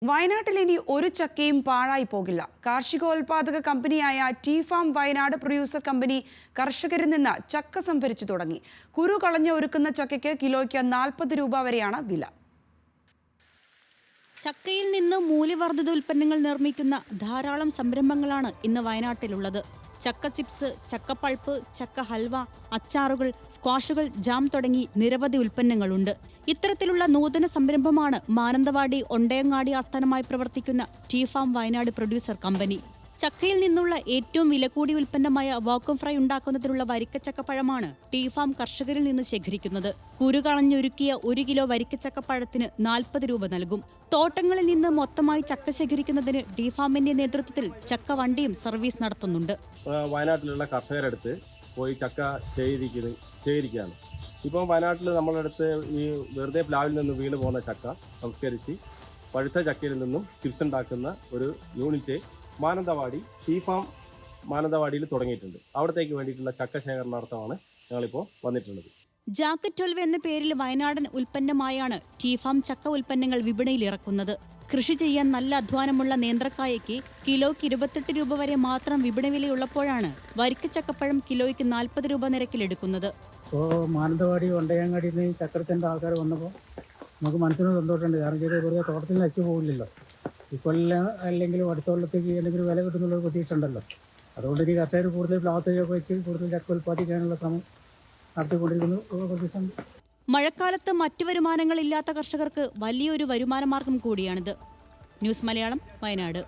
വയനാട്ടിൽ ഇനി ഒരു ചക്കയും പാഴായി പോകില്ല. കാർഷികോൽപാദക കമ്പനിയായ T Farm Wayanad producer company കർഷകരിൽ നിന്ന് ചക്ക സംഭരിച്ചു തുടങ്ങി. കുരു കളഞ്ഞ് ഒരുക്കുന്ന ചക്കയ്ക്ക് കിലോയ്ക്ക് 40 രൂപ വരെയാണ് വില. ചക്കയിൽ നിന്ന് മൂല്യവർദ്ധിത ഉൽപ്പന്നങ്ങൾ നിർമ്മിക്കുന്ന ധാരാളം സംരംഭങ്ങളാണ് ഇന്ന് വയനാട്ടിലുള്ളത്. ചക്ക ചിപ്സ്, ചക്കപ്പൾപ്പ്, ചക്ക ഹൽവ, അച്ചാറുകൾ, സ്ക്വാഷുകൾ, ജാം തുടങ്ങി നിരവധി ഉൽപ്പന്നങ്ങളുണ്ട്. ഇത്തരത്തിലുള്ള നൂതന സംരംഭമാണ് മാനന്തവാടി ഒണ്ടയങ്ങാടി ആസ്ഥാനമായി പ്രവർത്തിക്കുന്ന T Farm Wayanad producer company. ചക്കയിൽ നിന്നുള്ള ഏറ്റവും വില കൂടിയ ഉൽപ്പന്നമായ വാക്വം ഫ്രൈ ഉണ്ടാക്കുന്നതിനുള്ള വരിക്കച്ചക്കപ്പഴമാണ് ടി ഫാം കർഷകരിൽ നിന്ന് ശേഖരിക്കുന്നത്. കുരു കളഞ്ഞൊരുക്കിയ 1 കിലോ വരിക്കച്ചക്കപ്പഴത്തിന് 40 രൂപ നൽകും. തോട്ടങ്ങളിൽ നിന്ന് മൊത്തമായി ചക്ക ശേഖരിക്കുന്നതിന് ടി ഫാമിന്റെ നേതൃത്വത്തിൽ ചക്ക വണ്ടിയും സർവീസ് നടത്തുന്നുണ്ട്. വയനാട്ടിലുള്ള കർഷകരടുത്ത് പോയി ചക്ക ശേഖരിക്കുകയാണ്. ഇപ്പം വയനാട്ടിൽ നമ്മളടുത്ത് ഈ വെറുതെ പ്ലാവിൽ നിന്ന് വീണ് പോകുന്ന ചക്ക സംസ്കരിച്ച് പഴുത്ത ചക്കയിൽ നിന്നും ചിപ്സ് ഉണ്ടാക്കുന്ന ഒരു യൂണിറ്റ് മാനന്തവാടി ടി ഫാം മാനന്തവാടിയിൽ തുടങ്ങിയിട്ടുണ്ട്. അവിടത്തേക്ക് വേണ്ടിയിട്ടുള്ള ചക്ക ശേഖരണാർത്ഥമാണ് ഞങ്ങളിപ്പോൾ വന്നിട്ടുള്ളത്. ജാക്ക് 12 എന്ന പേരിൽ വയനാടൻ ഉൽപ്പന്നമായാണ് ടി ഫാം ചക്ക ഉൽപ്പന്നങ്ങൾ വിപണിയിൽ ഇറക്കുന്നത്. കൃഷി ചെയ്യാൻ നല്ല അധ്വാനമുള്ള നേന്ത്രക്കായയ്ക്ക് കിലോയ്ക്ക് 28 രൂപ വരെ മാത്രം വിപണി വിലയുള്ളപ്പോഴാണ് വരിക്കച്ചക്കപ്പഴം കിലോയ്ക്ക് 40 രൂപ നിരക്കിലെടുക്കുന്നത്. മാനന്തവാടി ഒണ്ടയങ്ങാടിയിൽ നിന്ന് ചക്കരത്തിൻ്റെ ആൾക്കാർ വന്നപ്പോൾ നമുക്ക് മനസ്സിന് സന്തോഷമുണ്ട്. കാരണം വെറുതെ തോട്ടത്തിൽ നശിച്ചു പോകില്ലല്ലോ. ഇക്കൊല്ലം അല്ലെങ്കിലും അടുത്ത കൊല്ലത്തേക്ക് എന്തെങ്കിലും വില കിട്ടുന്നുള്ളൊരു പ്രതീക്ഷ ഉണ്ടല്ലോ. അതുകൊണ്ട് ഈ കർഷകർ കൂടുതൽ പ്ലാവത്തേക്കൊക്കെ വെച്ച് കൂടുതൽ ചക്ക ഉൽപ്പാദിക്കാനുള്ള ശ്രമം നടത്തിക്കൊണ്ടിരിക്കുന്നു. പ്രതീക്ഷ. മഴക്കാലത്ത് മറ്റു വരുമാനങ്ങളില്ലാത്ത കർഷകർക്ക് വലിയൊരു വരുമാനമാർഗം കൂടിയാണിത്. ന്യൂസ് മലയാളം, വയനാട്.